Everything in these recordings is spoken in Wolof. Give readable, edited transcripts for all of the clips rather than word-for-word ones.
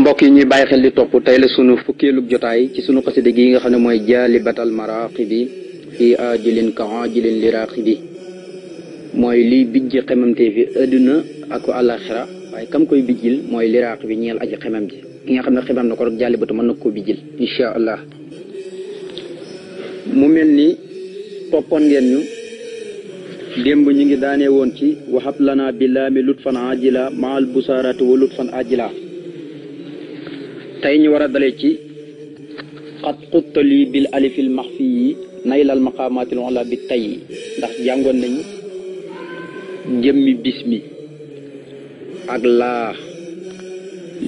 mbokk yi ñuy bàyyi xel di topp tey la sunu fukkeelug jotaay ci sunu xasida gi nga xam ne mooy jaalibatal maraaqibi fii ajilin ka ajilin liraaqibi mooy liy bijj xemamte fi adduna ak àlaxira waaye kam koy bijjil mooy liraaq bi ñeel aji xemam ji ki nga xam ne xemam na ko rek jaalibatu mën na koo bijjil incha allah. mu mel ni toppoon ngeen ñu démb ñu ngi daanee woon ci waxab lana billaami lutfan ajila maal busaarati wa lutfan ajila tey ñu war a dalee ci xat xuttali bil alifil maxfi yi naylal maqaamaatil ula bi tay ndax jàngoon nañu jëmmi bismi ak laa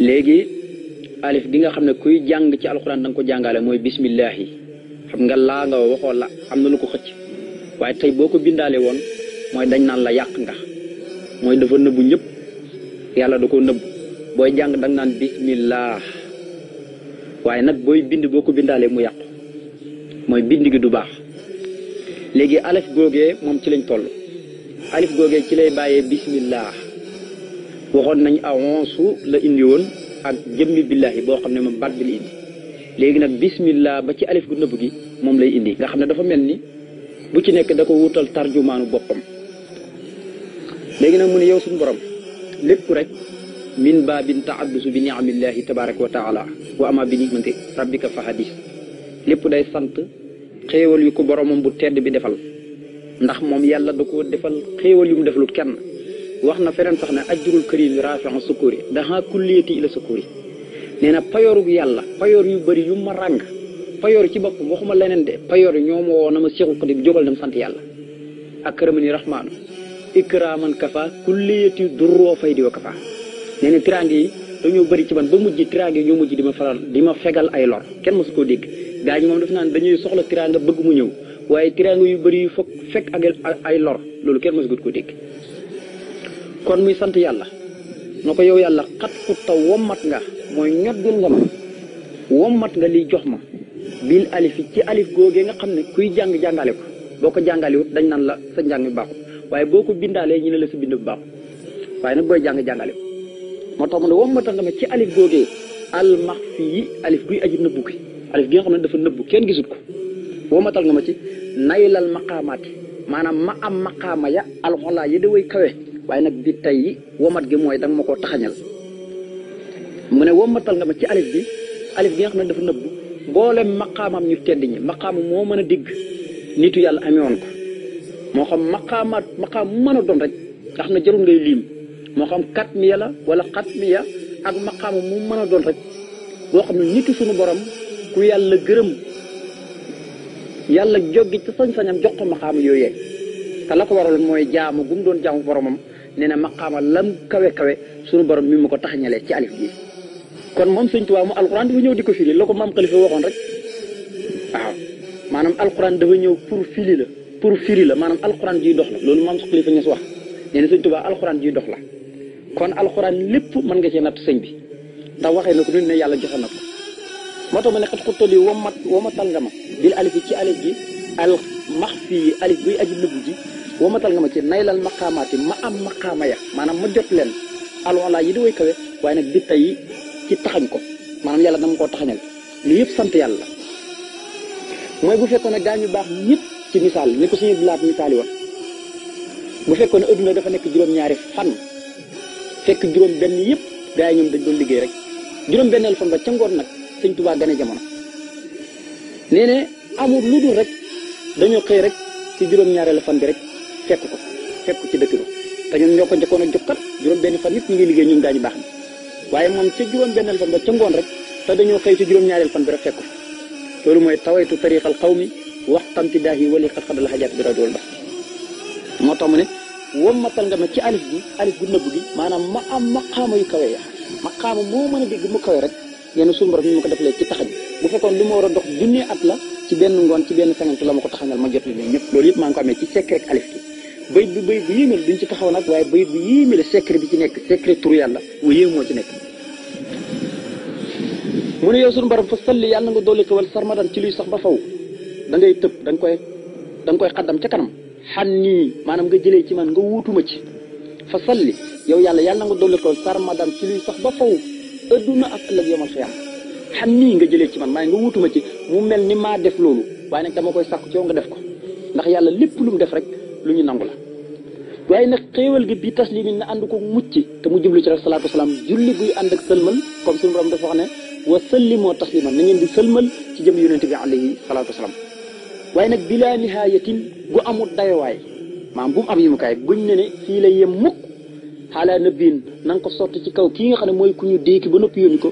léegi alif gi nga xam ne kuy jàng ci alxuraan da nga ko jàngale mooy bismillahi xam nga laa nga waxoo la am na lu ko xëcc waaye tey boo ko bindaale woon mooy dañ naan la yàq nga mooy dafa nëbbu ñëpp yàlla da ko nëbbu booy jàng da nga naan bismillah waaye nag booy bind boo ko bindaalee mu yàqu mooy bind gi du baax léegi alif googee moom ci lañ toll alif googee ci lay bàyyee bismillah waxoon nañ awonsu la indi woon ak jëmmi billahi boo xam ne moom baat bi la indi léegi nag bismillah ba ci alif gu nëbb gi moom lay indi nga xam ne dafa mel ni bu ci nekk da ko wutal tarjumaanu boppam léegi nag mu ne yow suñu borom lépp rek min baabin taaddusu bi niamillahi tabaraka wa taala wa ama bi nimati rabbika fa hadis lépp day sant xéewal yu ko boromam bu tedd bi defal ndax moom yàlla da ko defal xéewal yu mu defalut kenn wax na feneen sax ne ajrul karim rafi'u sukuri daxa kulliyati ila sukuri nee na payoorug yàlla payoor yu bëri yu ma ràng payoor ci boppam waxuma leneen de payoor yi ñoo ma woo na ma Seexul Xadiim jógal dem sant yàlla akramani rahmaanu ikraman kafa kulliyati durroo fay di wa kafa nee na tiraange yi dañoo bëri ci man ba mujj tiraange yi ñoo mujj di ma fegal ay lor kenn mosu koo dégg gaa ñi moom def naan dañuy soxla tiraanga bëgg mu ñëw waaye tiraanga yu bëri yu fekk ak ay lor loolu kenn mosu koo dégg kon muy sant yàlla noo ko yow yàlla xat xutta wommat nga mooy ñoddil nga ma wommat nga liy jox ma bil alif ci alif googee nga xam ne kuy jàngale ko boo ko jàngaliwut dañ naan la sa njàng mi baaxut waaye boo ko bindaalee ñu ne la sa bind bu baaxut waaye nag booy jàngale ko moo tax mu ne wommatal nga ma ci alif googee almaxfi yi alif guy aji nëbbu ki alif gi nga xam ne dafa nëbbu kenn gisut ko wommatal nga ma ci naylal maqaamaati maanaam ma am maqaama ya alxolaa yi da way kawe waaye nag bi tey womat gi mooy danga ma koo taxañal mu ne wommatal nga ma ci alif gi nga xam ne dafa nëbbu mboolem maqaamam ñu tedd ñi maqaama moo mën a digg nitu yàlla amewoon ko moo xam maqaam mu mën a doon rek nga xam ne jarul ngay liim moo xam katmiya la wala xatmiya ak maqaama mu mën a doon rek boo xam ne nitu suñu borom ku yàlla gërëm yàlla joggi ci sañ-sañam jox ko maqaama yooyee te la ko waraloon mooy jaamu gu mu doon jaamu boromam nee na maqaama lam kawe suñu borom mi ma ko taxañalee ci alif gi kon moom Sëñ Tuubaa mu alxuraan dafa ñëw di ko firi la ko maam Xalifa waxoon rek waaw maanaam alxuraan dafa ñëw pour firi la maanaam alxuraan jiy dox la loolu maam Xalifa ñes wax nee na Sëñ Tuubaa alxuraan jiy dox la kon alxuraan lépp mën nga cee natt sëñ bi ndax waxee na ko nit ne yàlla joxe na ko moo tax ma ne xat xuttali womatal nga ma bil alif ci alif gi al maxfi yi alif buy aji nëbbu ji womatal nga ma ci naylal maqaamaati ma am maqaama ya maanaam ma jot leen alwala yi di way kawe waaye nag bi tey ci taxañ ko maanaam yàlla dama koo taxañal lu yëpp sant yàlla mooy bu fekkoon ne gaa ñu baax ñëpp ci misaal ni ko suñu bilaat misaali woon bu fekkoon ne adduna dafa nekk juróom-ñaari fan fekk juróom-benn yëpp gaa yi ñoom dañ doon liggéey rek juróom-benneel fan ba ca ngoon nag Sëñ Tuubaa gane jamono nee ne amul lu dul rek dañoo xëy rek ci juróom-ñaareelu fan bi rek fekk ko ci dëkk ba te ñoom ñoo ko njëkkoon a jox kat juróom-benn fan yëpp ñu ngi liggéey ñoom gaa ñu baax ni waaye moom ca juróom-benneel fan ba ca ngoon rek te dañoo xëy ci juróom-ñaareel fan bi rek fekk ko loolu mooy tawaytu tariqal xawmi waxtamti daahi wali xat xadal xajaat bi rajool ba moo tax mu ne wommatal nga ma ci alif gu nëbb gi maanaam ma am maqaama yu kawe ya maqaama moo mën a digg mu kawe rek yenn suñu borom mi ma ko defalee ci taxañ bu fekkoon li ma war a dox junni at la ci benn ngoon ci benn sangantu la ma ko taxañal ma jot li ñëpp loolu yëpp maa ngi ko amee ci secret rek alif gi bayit bu yéeme la duñ ci taxaw nag waaye bayit bu yéeme la secret bi ci nekk secret turu yàlla bu yéeme moo ci nekk mu ne yow suñu borom fa salli yàlla nga dolli ko wal sarmadan ci luy sax ba faw da ngay tëb da nga koy xaddam ca kanam xan nii maanaam nga jëlee ci man nga wuutuma ci fa salli yow yàlla nga dolli ko sarmadan ci luy sax ba faw adduna ak ëllëg yomal xiyam xam nii nga jëlee ci man maa nga wutuma ci mu mel ni maa def loolu waaye nag dama koy sàkku ci yow nga def ko ndax yàlla lépp lu mu def rek lu ñu nangu la waaye nag xéewal gi bi taslimin na ànd ko mucc te mu jublu ci rek salaatu wasalaam julli buy ànd ak sëlmal comme suñu borom dafa wax ne wa sallimoo tasliman na ngeen di sëlmal ci jëm yonente bi alayhi salaatu wasalaam waaye nag bilaa nihaayatin gu amul dayowaay maam bu mu am yimukaay buñ ne ne fii la yem mukk xaalaa nabiin na nga ko sotti ci kaw kii nga xam ne mooy ku ñu déeki ba noppi yónni ko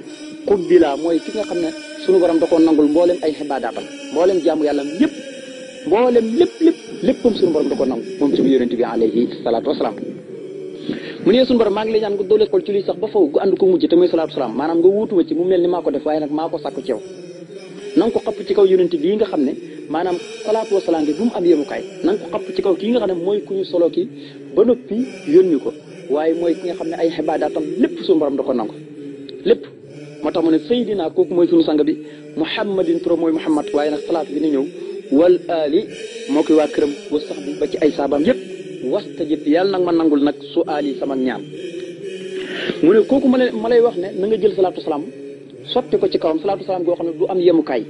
xubbilaa mooy ki nga xam ne suñu borom da koo nangul mboolem ay xibaadaatam mboolem jaamu yàlla yëpp mboolem léppam suñu borom da ko nangu moom suñu yonente bi alayhi salaatu wasalaam mu ne suñu borom maa ngi lay ñaan nga doole ko ci luy sax ba faw gu ànd ko mujj te muy salaatu wasalaam maanaam nga wuutuma ci mu mel ni maa ko def waaye nag maa ko sàkku ci yow na nga ko xapp ci kaw yonente bii nga xam ne maanaam salaatu wasalaam bi bu mu am yemukaay na nga ko xapp ci kaw kii nga xam ne mooy ku ñu solo ki ba noppi yónni ko waaye mooy ki nga xam ne ay xibaadaatam lépp suñu borom da ko nangu lépp moo tax mu ne Seydina kooku mooy suñu sang bi Muhammadin turam mooy Muhammad waaye nag salaatu bi ni ñëw wal ali moo koy waa këram wa sax bi ba ci ay saabaam yëpp wastajib yàlla nag ma nangul nag su ali sama ñaan mu ne kooku ma lay wax ne na nga jël salaatu salaam sotti ko ci kawam salaatu salaam goo xam ne du am yemukaay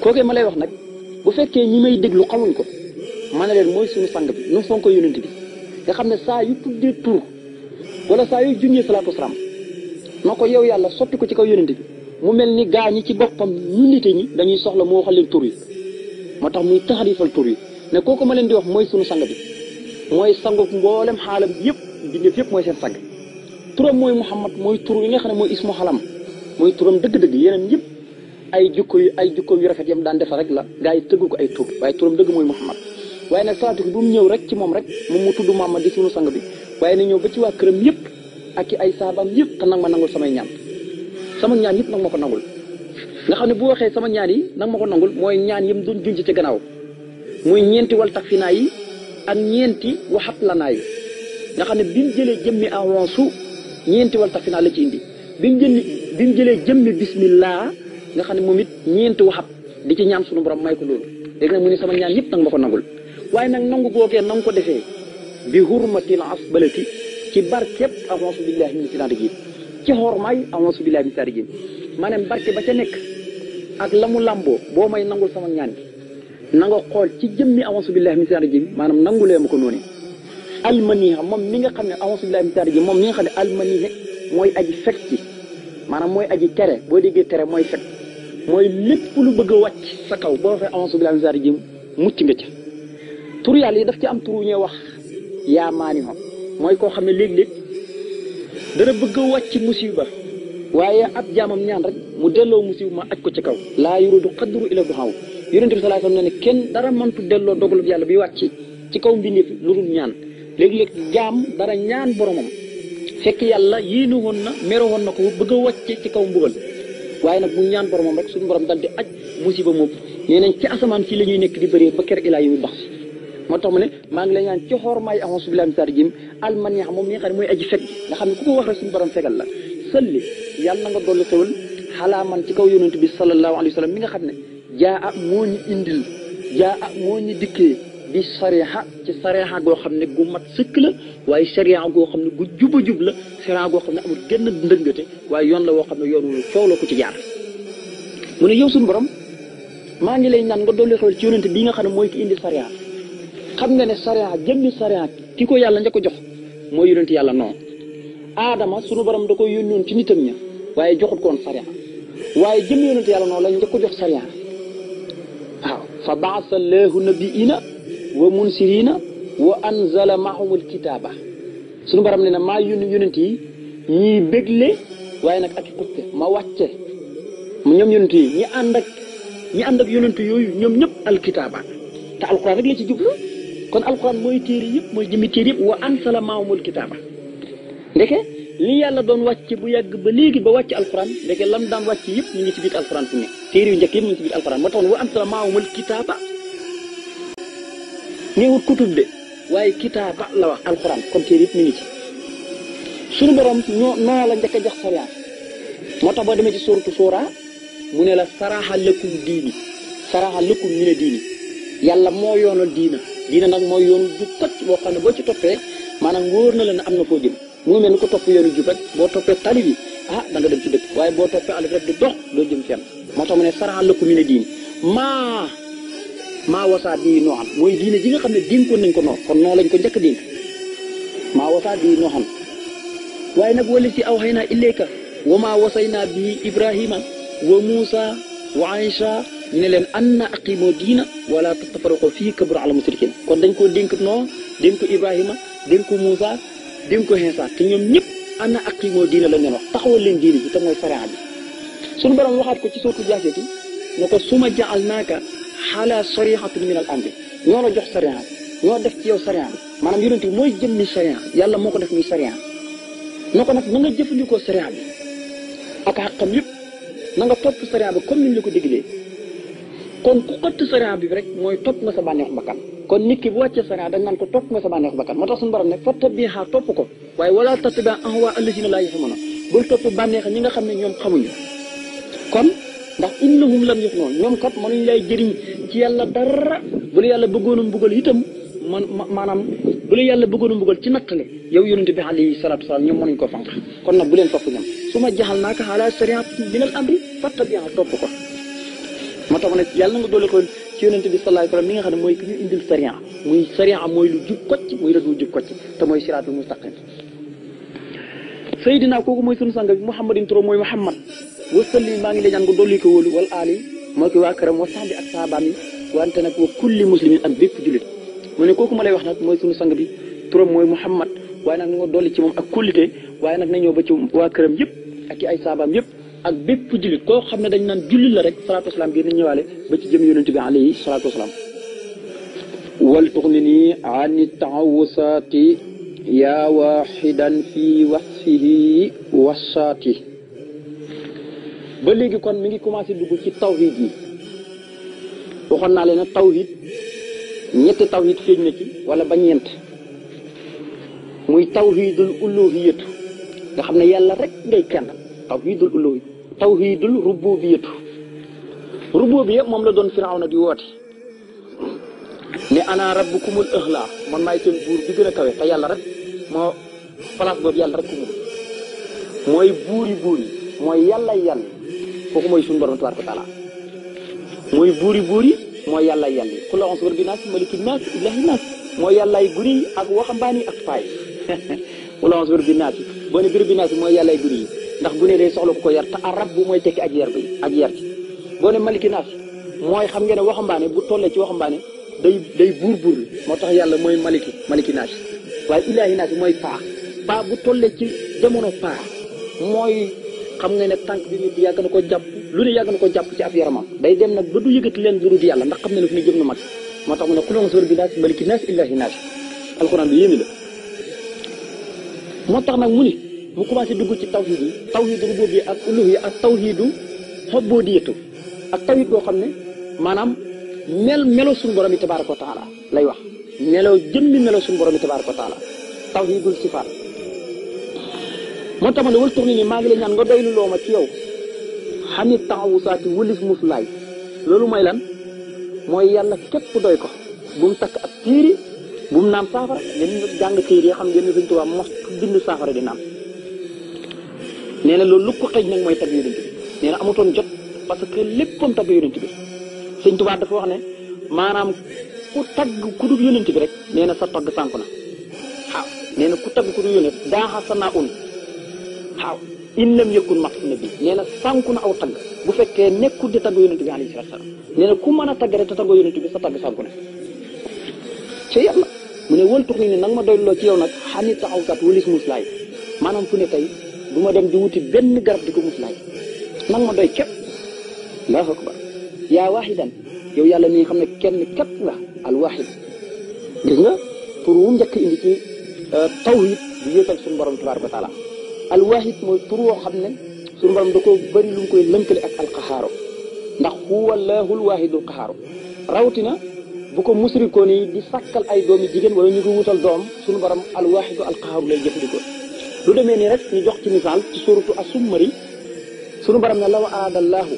kookee ma lay wax nag bu fekkee ñi may déglu xamuñ ko ma ne leen mooy suñu sang bi nu fonk ko yonent bi nga xam ne saa yu tuddee tur wala saa yu junjee salaatu salaam noo ko yow yàlla sotti ko ci kaw yonent bi mu mel ni gaa ñi ci boppam ñu nite ñi dañuy soxla moo waxal leen tur yi moo tax muy taxarifal tur yi ne kooku ma leen di wax mooy suñu sang bi mooy sangu mboolem xaalam yëpp bindeef yëpp mooy seen sang turam mooy Muhammad mooy tur yi nga xam ne mooy ismu xalam mooy turam dëgg-dëgg yeneen yëpp ay jukko yu rafet yam daan defar rek la gaa yi tëggu ko ay tur waaye turam dëgg mooy Muhammad waaye nag salaatu bi bu mu ñëw rek ci moom rek moom mu tudd Muhammad di suñu sang bi waaye na ñëw ba ci waa këram yëpp ak i ay saabaam yëpp te nag ma nangul samay ñaan sama ñaan yëpp nag ma ko nangul nga xam ne bu waxee sama ñaan yi nag ma ko nangul mooy ñaan yëm doon junj ci gannaaw muy ñeenti wal tax finaa yi ak ñeenti waxat lanaa yi nga xam ne bi mu jëlee jëmmi avance ñeenti wal tax finaa la ci indi bi mu jëlee jëmmi bismillah nga xam ne moom it ñeenti waxat di ci ñaan suñu borom may ko loolu léegi nag mu ne sama ñaan yëpp nag ma ko nangul waaye nag nangu googee na nga ko defee bi hurmatil asbalati ci barkeb a'uuzu billahi mina shaytaani rajiim ci xormaay a'uuzu billahi mina shaytaani rajiim maanaam barke ba ca nekk ak la mu lamboo boo may nangul sama ñaan gi na nga xool ci jëmmi a'uuzu billahi mina shaytaani rajiim maanaam nangulee ma ko noonu almaniha moom mi nga xam ne a'uuzu billahi mina shaytaani rajiim moom mi nga xam ne almaniha mooy aji fekk ci maanaam mooy aji tere boo déggee tere mooy fekk mooy lépp lu bëgg a wàcc sa kaw boo waxee a'uuzu billahi mina shaytaani rajiim mucc nga ca tur yàlla yi daf ci am tur wu ñuy wax yaa maaniho mooy koo xam ne léeg-léeg dana bëgg a wàcc musiba waaye ab jaamam ñaan rek mu delloo musiba ma aj ko ci kaw laa yurudu qadru ila du xaw yonente bi sallallahu alayhi wasallam ne kenn dara mëntu delloo dogalub yàlla bi wàcc ci kaw mbindeef lu dul ñaan léeg-léeg jaam dara ñaan boromam fekk yàlla yéene woon na mere woon na ko bëgg a wàcce ci kaw mbugal waaye nag bu ñaan boromam rek suñu borom dal di aj musiba moom nee nañ ci asamaan fii la ñuy nekk di bëree ba ker ilaa yu bax moo tax mu ne maa ngi lay ñaan ci xormaay a'uuzu billaahi mina shaytaani rajiim almaniix moom mi nga xam ne mooy aji fekk nga xam ne ku ko wax rek suñu borom fegal la salli yàlla na nga dolli xewal xalaa man ci kaw yonent bi sallallahu alayhi wa sallam mi nga xam ne jaa moo ñu indil jaa moo ñu dikkee bi sariha ci sariha goo xam ne gu mat sëkk la waaye sariha goo xam ne gu juba jub la sariha goo xam ne amul genn ndëngate waaye yoon la woo xam ne yoon wu coow la ko ci jaar mu ne yow suñu borom maa ngi lay ñaan nga dolli xewal ci yonent bi nga xam ne mooy ki indi sariha xam nga ne sariya jëmmi sariya ki ko yàlla njëkk ko jox mooy yonent yàlla non aadama sunu borom da koy yónnoon ci nitam ña waaye joxut koon sariya waaye jëmmi yonent yàlla noonu la njëkk ko jox sariya waaw fa ba'asa llaahu nabiyyiina wa munsiriina wa anzala ma'ahumul kitaaba sunu borom ne na maa yónni yonent yi ñiy bégle waaye nag ak xuppe ma wàcce ñoom yonent yi ñi ànd ak yonent yooyu ñoom ñëpp alkitaaba te alquran rek la ci jublu kon alquran mooy téere yëpp mooy jëmi téere yëpp wa anzala ma'ahumul kitaaba ndeke li yàlla doon wàcc bu yàgg ba léegi ba wàcc alquran ndeke lam daan wàcc yëpp ñu ngi ci biir alquran fu ne téere yu njëkk yëpp ñu ngi ci biir alquran moo tax wa anzala ma'ahumul kitaaba néewut kutub de waaye kitaaba la wax alquran kon téere yëpp ñu ngi ci suñu borom noo la njëkk a jox sariya moo tax boo demee ci suuratu suura mu ne la saraxa lakum diini saraxa lakum mina diini yàlla moo yoonal diina nag mooy yoon ju tëj boo xam ne boo ci toppee maanaam wóor na la ne am na foo jëm mu ngi mel ni ko topp yoonu jub rek boo toppee tali bi ah da nga dem ci dëkk waaye boo toppee alif rek di dox doo jëm fenn moo tax mu ne saraan lakum mina diin maa wasaa bii nooxan mooy diine ji nga xam ne dénkoon nañ ko noo kon noo lañ ko njëkk dénk maa wasaa bii nooxan waaye nag wala si aw xëy naa ilayka wa maa wasay naa bii Ibrahima wa Muusa wa Aïcha ñu ne leen an na aqimoo diina wala tafarraqu fii kabura ala musrikin kon dañ koo dénk noo dénk ko Ibrahima dénk ko Muusa dénk ko Iisaa te ñoom ñëpp an na aqimoo diina lañ leen wax taxawal leen diine ji te mooy sariya bi suñu borom waxaat ko ci sootu Jaasiya ne ko suma ja'alnaaka ala sarihatin min al amri ñoo la jox sariya ñoo def ci yow sariya maanaam yonent bi mooy jëmmi sariya yàlla moo ko def muy sariya na ko nag na nga jëfandikoo sariya bi ak xaqam yëpp na nga topp sariya bi comme niñ la ko diglee kon ku xëtt sariya bi rek mooy topp nga sa bànneexu bakkan kon nit ki bu wàccee sariya dañ naan ko topp nga sa bànneexu bakkan moo tax suñu borom ne fattabiha topp ko waaye wala tattabi' ahwa allazina laa ya'lamuun bul topp bànneex ñi nga xam ne ñoom xamuñu kon ndax innahum lam yu'minun ñoom kat mënuñ lay jëriñ ci yàlla dara bu la yàlla bëggoon a mbugal itam maanaam bu la yàlla bëggoon a mbugal ci nattale yow yonent bi alayhi salaatu wasalaam ñoom mënuñ ko fanq kon nag bu leen topp ñoom su ma jaxal naaka ala sariyatin min al amri fattabi'a topp ko moo tax ne yàlla na nga doole ko ci yonent bi sallallahu alayhi wasallam mi nga xam ne mooy ki ñu indil sariya muy sariya mooy lu jub kocc muy rëdd lu jub kocc te mooy siraatul mustaqim Seydina kooku mooy sunu sang bi Muhammadin turo mooy Muhammad wasalli maa ngi lay ñaan nga dolli ko wóolu wal aali moo ki waa këram wa sahbi ak saabaam yi wante nag wa kulli muslimin ak bépp jullit mu ne kooku ma lay wax nag mooy sunu sang bi turam mooy Muhammad waaye nag na nga dolli ci moom ak kullite waaye nag na ñëw ba ci waa këram yëpp ak i ay saabaam yëpp ak bépp jullit koo xam ne dañ naan jullit la rek salaatu wasalaam bi na ñëwaale ba ci jëm yonent bi alayhi salaatu wasalaam wal tuxni nii ani taawusaati yaa waaxidan fi wasfihi wasaati ba léegi kon mi ngi commencé dugg ci tawhid yi waxoon naa leen ne tawhid ñetti tawhid feeñ na ci wala ba ñeent muy tawhidul uluhiyatu nga xam ne yàlla rek ngay kenn tawhidul uluhi tawhidul rububiyatu rububiyya moom la doon Firawna di woote ne ana rabbukumul a'la man maay seen buur bi gën a kawe te yàlla rek moo place boobu yàlla rek ko mooy buur yi mooy yàlla kooku mooy suñu borom tabaaraka wa taala mooy buur yi mooy yàlla qul a'uuzu bi rabbin naas malikin naas ilaahin naas mooy yàllaay guri yi ak waxambaane yi ak paay qul a'uuzu bi rabbin naas boo ne bi rabbin naas mooy yàllaay guri yi ndax gune day soxla ku ko yar te arab bu mooy tekki ak yar ci boo ne malikin naas mooy xam ngeen ne waxambaane bu tollee ci waxambaane day buur moo tax yàlla mooy maliki naas waaye ilaahi naas mooy paa bu tollee ci jamono paa mooy xam nga ne tànk bi nit yàgg na ko jàpp lu ne yàgg na ko jàpp ci ab yaramam day dem nag ba du yëgati leen lu dul yàlla ndax xam ne ne fi ne jëm na mag moo tax mu ne qul a'uuzu bi rabbin naas maliki naas ilaahi naas alxuraan bi yéemi la moo tax nag mu ni mu commencé dugg ci tawhid yi tawhidu rububiyya ak uluhiyya ak tawhidu ubudiyyatu ak tawhid boo xam ne maanaam melo suñu borom yi tabaaraka wa taala lay wax jëmmi melo suñu borom yi tabaaraka wa taala tawhidul sifaat moo tax ma ne wal tox ni maa ngi la ñaan nga doylu loo ma ci yow xamit taxawusaati wëlis musulaay loolu mooy lan mooy yàlla képp doy ko bu mu takk ab tiiri bu mu naan saafara ngeen jàng tiiri yi xam ngeen ne Sëñ Tuubaa mos bind saafara di naan nee na loolu lu ko xëj nag mooy tagg yonent bi nee na amutoon jot parce que léppam tagg yonent bi Sëñ Tuubaa dafa wax ne maanaam ku tagg ku dul yonent bi rek nee na sa tagg sànku na waaw nee na ku tagg ku dul yonent daaxa sa naa un waaw in lam yakun maq nabi nee na sànku na aw tagg bu fekkee nekkul di tagg yonent bi alayhi salaatu salaam nee na ku mën a tagg rek te taggoo yonent bi sa tagg sànku na ci yàlla mu ne wël tux ni nag ma doyloo ci yow nag xani taxawkat walis muslaay maanaam fu ne tey du ma dem di wuti benn garab di ko muslaay nag ma doy képp allahu akbar yaa waaxidan yow yàlla mi nga xam ne kenn képp nga al waaxid gis nga pour wu njëkk indi ci tawhid di yéetal suñu borom tabaaraka wa taala al waaxid mooy tur woo xam ne suñu borom da ko bëri lu mu koy lënkale ak alqaxaaro ndax huwa llaahul waaxidul qaxaaro rawatina bu ko musrikoon yi di sàkkal ay doomi jigéen wala ñu ko wutal doom suñu borom al waaxidu alqaxaaru lay jëfandikoo lu demee nii rek ñu jox ci misaal ci suratu as-Zummar suñu borom ne law aradallaahu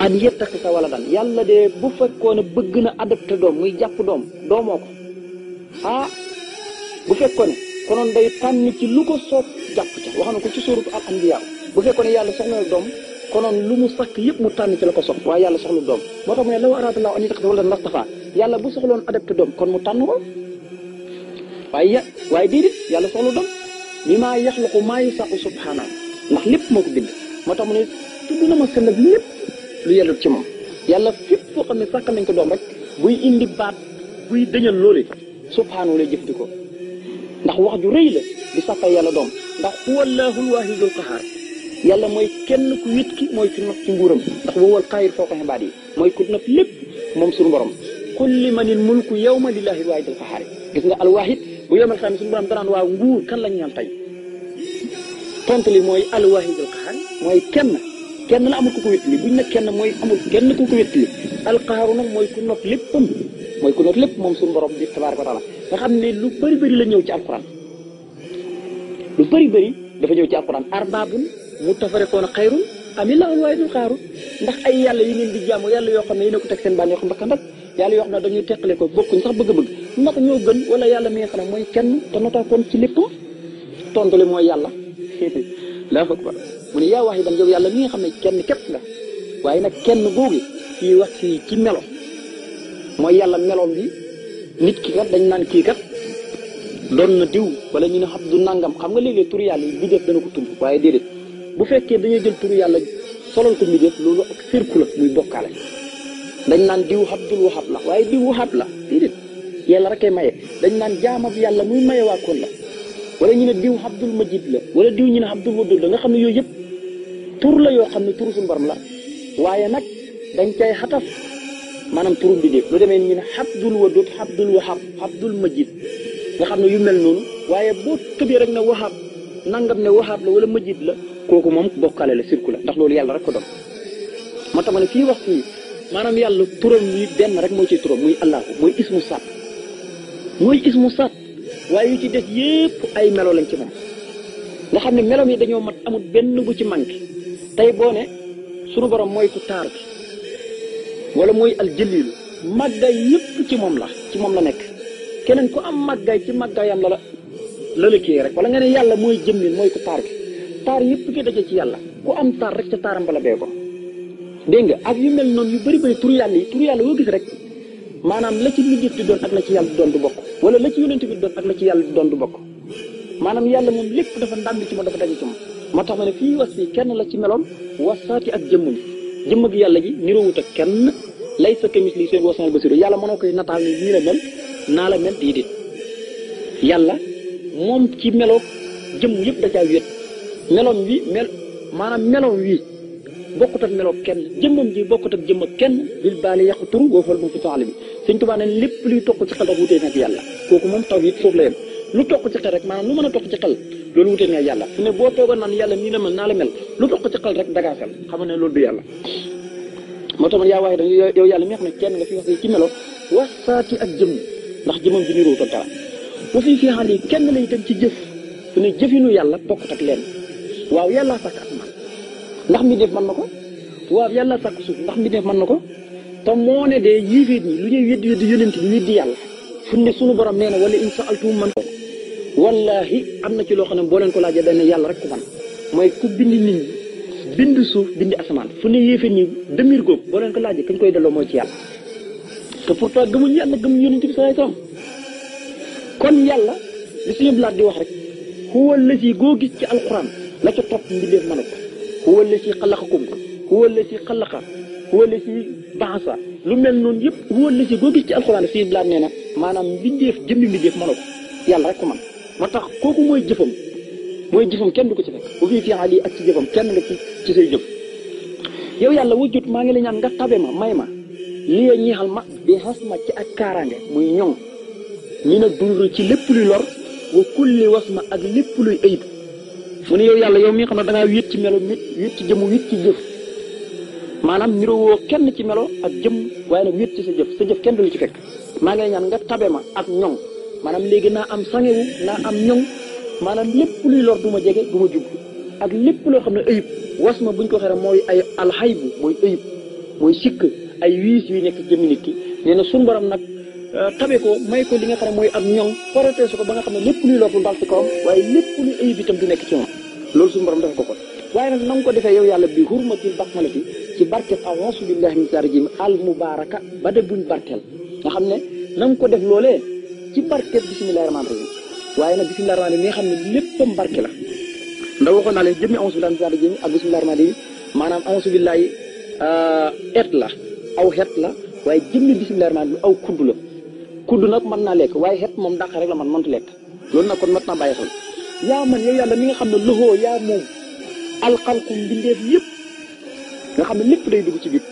an yettaxisa waladan yàlla de bu fekkoon ne bëgg na adopté doom muy jàpp doom doomoo ko bu fekkoon ne konoon day tànn ci lu ko soob jàpp ca wax na ko ci suratu al anbiya bu fekkoon ne yàlla soxla na doom konoon lu mu sakk yëpp mu tànn ci la ko sox waaye yàlla soxlu doom moo tax mu ne law araadallahu an yattaxida waladan lastafa yàlla bu soxloon adopté doom kon mu tànn ko waaye déedéet yàlla soxlu doom bi maa yaxluqu maa yasa'u subhaanahu ndax lépp moo ko bind moo tax mu ne tudd na ma sell lépp lu yellut ci moom yàlla fépp foo xam ne sàkkal nañ ko doom rek buy indi baat buy dëñal loole subhaanahu lay jëfandikoo ndax wax ju rëy la di sàkkal yàlla doom ndax huwallahul waahidul qahaar yàlla mooy kenn ku wét ki mooy ki not ci nguuram ndax wowal qaahir fawqa ibaadi yi mooy ku not lépp moom suñu borom qul limanil mulku yawma lillaahil waahidil qahaar gis nga alwaahid bu yomal xam suñu borom danaan waa nguur kan lañ ñaan tey tontu li mooy alwaahidul qahaar mooy kenn la amul ku ko wétli buñ ne kenn mooy amul kenn ku ko wétli alqahaaru nag mooy ku not léppam mooy ku not lépp moom suñu borom bi tabaaraka wa taala nga xam ne lu bëri la ñëw ci alquran lu bëri dafa ñëw ci alquran arbaabun mutafariquuna xayrun amillahul waahidul qahaaru ndax ay yàlla yi ngeen di jaamu yàlla yoo xam ne yéen a ko teg seen bànneexu bakkan rek yàlla yoo xam ne dañuy teqale ko bokkuñ sax bëgg-bëgg ndax ñoo gën wala yàlla mi nga xam ne mooy kenn te notaakoon ci léppam tontu li mooy yàlla laa fak ba mu ne yaa waahidan yow yàlla mi nga xam ne kenn képp la waaye nag kenn googu fii wax fii ci melo mooy yàlla meloom bi nit ki kat dañ naan kii kat doon na diw wala ñu ne xam du nangam xam nga léeg-léeg turu yàlla yi bi def dana ko tudd waaye déedéet bu fekkee dañuy jël turu yàlla solal ko mi def loolu ak sirku la muy bokkaale dañ naan diw Abdul Wahab la waaye diw Wahab la déedéet yàlla rek ay maye dañ naan jaamab yàlla muy maye waakoon la wala ñu ne diw Abdul Majid la wala diw ñu ne Abdul Wadud la nga xam ne yooyu yëpp tur la yoo xam ne turu suñu borom la waaye nag dañ cay xataf maanaam turu bi def lu demee ñu ne Abdul Wadud Abdul Wahab Abdul Majid nga xam ne yu mel noonu waaye boo tëbee rek ne Wahab nangam ne Wahab la wala Majid la kooku moom bokkaale la sirku la ndax loolu yàlla rek ko doon moo tax ma ne fii wax fii maanaam yàlla turam yi benn rek moo ciy turam muy allahu mooy ismu saat waaye yu ci des yépp ay melo lañ ci moom nga xam ne meloom yi dañoo mat amul benn bu ci manqué tey boo ne sunu borom mooy ku taar bi wala mooy aljëliilu màggaay yépp ci moom la nekk keneen ku am màggaay ci màggaayam la kii rek wala nga ne yàlla mooy jëmmin mooy ku taar bi taar yépp ki daje ci yàlla ku am taar rek ca taaram bala bee ko dégg nga ak yu mel noonu yu bëri turu yàlla woo gis rek maanaam la ci mbindeef di doon ak la ci yàlla di doon du bokk wala la ci yonent bi doon ak la ci yàlla di doon du bokk maanaam yàlla moom lépp dafa ndàmbi ci moom dafa daje ci moom moo tax ma ne fii was fii kenn la ci meloom wasaati ak jëmm ak yàlla ji niroowut ak kenn lay sa kemis li seen wasanal basiru yàlla mënoo koy nataal ni nii la mel naa la mel déedéet yàlla moom ci meloo jëmm yëpp da caa wéet meloom wi maanaam meloom wi bokkut ak meloo kenn jëmmam ji bokkut ak jëmm ak kenn bil baali yàqu turu boo fal moom fi taali bi Sëñ Tuubaa ne lépp luy toq ci xel rek wutee nag yàlla kooku moom taw it foofu la yem lu toq ci xel rek maanaam lu mën a toq ci xel loolu wutee nag yàlla fu ne boo toogoon naan yàlla nii la mel naa la mel lu toq ci xel rek dagaa fel xam ne loolu du yàlla moo tax man yaa waaye da yow yàlla mi nga xam ne kenn nga fi wax ci melo wasaati ak jëmm ndax jëmmam ji niroowut ak dara bu fi xaal yi kenn la itam ci jëf fu ne jëfinu yàlla bokkut ak leen waaw yàlla sàkk asamaan ndax mi def mën na ko waaw yàlla sàkk suuf ndax mi def mën na ko te moo ne de yéeféet ñi lu ñuy weddi yonent bi weddi yàlla fu ne sunu borom nee na wala in sa'altum man wallahi am na ci loo xam ne boo leen ko laajee dañ ne yàlla rek ko man mooy ku bindi nit ñi bind suuf bindi asamaan fu ne yéeféet ñi demir góob boo leen ko laajee kañ koy delloo mooy ci yàlla te pourtant gëmuñ yàlla gëmuñ yonent bi sallallahu alayhi wasallam kon yàlla li suñu blaat di wax rek huwa allazi goo gis ci alquran la ca topp mbindeef mën a ko huwa allazi xalaqakum huwa allazi xalaqa huwa allazi ba'asa lu mel noonu yëpp huwa allazi goo gis ci alquran suñu blaat nee na maanaam mbindeef jëmmi mbindeef mën a ko yàlla rek ko man moo tax kooku mooy jëfam kenn du ko ci fekk bu fi fi'ali ak ci jëfam kenn nga ci say jëf yow yàlla wujjut maa ngi la ñaan nga tabe ma may ma li nga ñeexal ma bi xas ma ci ak kaaraange muy ñoŋ mi nag dund ci lépp luy lor wa kulli was ma ak lépp luy ayib mu ne yow yàlla yow mi nga xam ne da ngaa wéet ci melo wéet ci jëmm wéet ci jëf maanaam niroo kenn ci melo ak jëmm waaye nag wéet ci sa jëf kenn du lu ci fekk maa ngi lay ñaan nga tabe ma ak ñoŋ maanaam léegi naa am sangewu naa am ñoŋ maanaam lépp luy lor du ma jege du ma jub ak lépp loo xam ne ayib was ma buñ ko waxee mooy ay alxaybu mooy ayib mooy sikk ay wiis yu nekk jëmmi nit ki nee na suñu borom nag tabe ko may ko li nga xam ne mooy ak ñoŋ protéger ko ba nga xam ne lépp luy lor du dal ci kawam waaye lépp luy ayib itam du nekk ci moom loolu suñu borom dafa ko waaye nag na nga ko defee yow yàlla bi hurmatil basmalati ci barket a'uuzu billahi min shaytaani rajiim al mubaaraka ba de buñ barkeel nga xam ne na nga ko def loolee ci barket bismillahi rahmaani rahiim waaye nag bismillahi rahmaani rahiim mi nga xam ne léppam barke la ndax waxoon naa leen jëmmi a'uuzu billahi min shaytaani rajiim ak bismillahi rahmaani rahiim maanaam a'uuzu billahi et la aw xet la waaye jëmmi bismillahi rahmaani rahiim aw kudd la kudd nag mën naa lekk waaye xet moom dàq rek la man mëntu lekk loolu nag kon mat naa bàyyi xel yaa man yow yàlla mi nga xam ne loxoo yaa moom alxalqu mbindeef yëpp nga xam ne lépp day dugg ci biir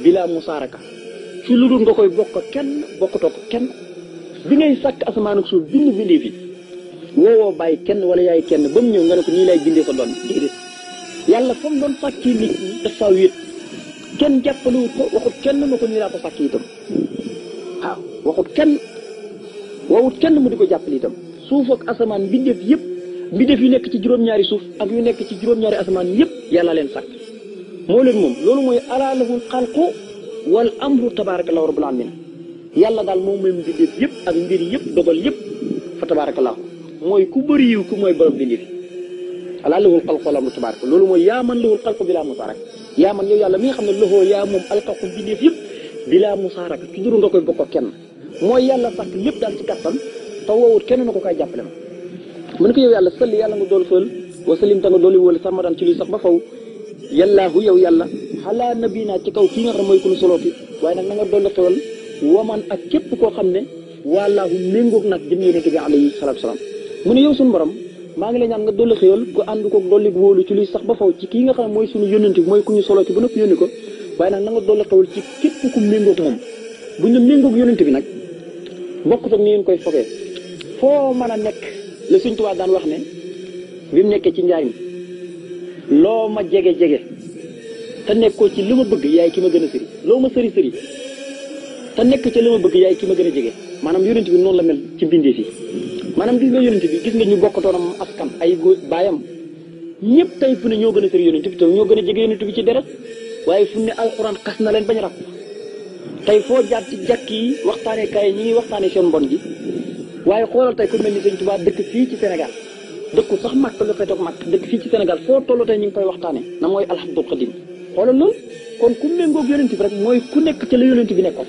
bila musaaraka ci lu dul nga koy bokk kenn bokkatoo ko kenn bi ngay sàkk asamaan ak suuf bind mbindeef yi woowoo bàyyi kenn wala yaay kenn ba mu ñëw nga ne ko nii lay bindee sa doon déedéet yàlla fa mu doon sàkki nit ñi dafa wéet kenn jàppalewut ko waxut kenn ma ko nii laa ko sàkki itam waaw waxut kenn woowut kenn mu di ko jàppale itam suuf ak asamaan mbindeef yëpp mbindeef yu nekk ci juróom-ñaari suuf ak yu nekk ci juróom-ñaari asamaan yëpp yàlla leen sàkk moo leen moom loolu mooy alaa lahul xalqu wal amru tabaarakallaahu rabbul aalamiin yàlla daal moom mooy mbindeef yëpp ak mbir yëpp dogal yëpp fa tabaarakallaahu mooy ku bëri yiw ku mooy borom mbindeef alaa lahul xalqu wal amru tabaaraka loolu mooy yaa man lahul xalqu bilaa musaaraka yaa man yow yàlla mi nga xam ne loxoo yaa moom alxalqu mbindeef yëpp bilaa musaaraka ci juru nga koy bokk kenn mooy yàlla sàkk lépp daal ci kattan te woowut kenn na ko koy jàppale ma mu ne ko yow yàlla salli yàlla nga dool fël wa salim ta nga dooli wóolu sarmadan ci luy sax ba faw yàllaahu yow yàlla xalaa nabina ci kaw kii nga xam ne mooy ku nu solooti waaye nag na nga dolli xewal waman ak képp koo xam ne wallaahu méngoog nag jëm yonente bi alayhi salaatu salaam mu ne yow suñu borom maa ngi lay ñaan nga dolli xewal gu ànd ko dolli wóolu ci luy sax ba faw ci kii nga xam ne mooy suñu yónente bi mooy ku ñu solooti ba nëpp yónni ko waaye nag na nga dolli xewal ci képp ku méngoog moom bu ñu méngoog yónente bi nag bokkut ak ni ngeen koy fogee foo mën a nekk la Sëñ Tuubaa daan wax ne bi mu nekkee ci njaay mi loo ma jege-jege te nekkoo ci li ma bëgg yaay ki ma gën a sëri loo ma sëri te nekk ci li ma bëgg yaay ki ma gën a jege maanaam yonent bi noonu la mel ci mbindeef yi maanaam gis nga yonent bi gis nga ñu bokkatoonam askan ay baayam ñëpp tey fu ne ñoo gën a sëri yonent bi te ñoo gën a jege yonent bi ci deret waaye fu ne alxuraan xas na leen bañ ràpp tey foo jaar ci jàkk yi waxtaanee kaay ñi ngi waxtaanee seen mbon gi waaye xoolal tey ku mel ni Sëñ Tuubaa dëkk fii ci Sénégal dëkku sax màkk la fay toog màkk dëkk fii ci Sénégal foo tollu tey ñu ngi koy waxtaanee na mooy alhamdul xadim xoolal loolu kon ku méngoog yonent bi rek mooy ku nekk ci la yonent bi nekkoon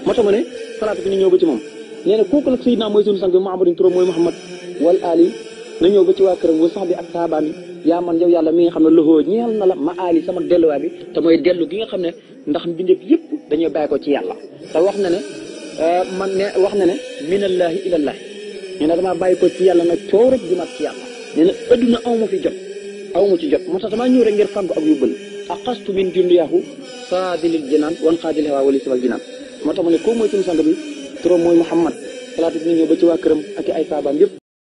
moo tax ma ne salaatu bi na ñëw ba ci moom nee na kooku nag Seydina mooy suñu sang bi Muhammadin turam mooy Muhammad wal ali na ñëw ba ci waa këram wa sax bi ak saabaam yi yaa man yow yàlla mi nga xam ne loxoo ñeel na la ma ali sama delluwaay bi te mooy dellu gi nga xam ne ndax mbindeef yëpp dañoo bàyyi ko ci yàlla te wax na ne wax na ne minallaahi ilallaahi nee na damaa bàyyi ko ci yàlla nag coow rek di mat ci yàlla nee na adduna aw ma fi jot aw ma ci jot moo tax damaa ñëw rek ngir fàggu ak yóbbal aqastu min jundiyahu saadilil jinaan wan xaadil hawa wali sibal jinaan moo tax ma ne koo mooy suñu sang bi turam mooy Muhammad salaatu bi na ñëw ba ci waa këram ak ay saabaam yëpp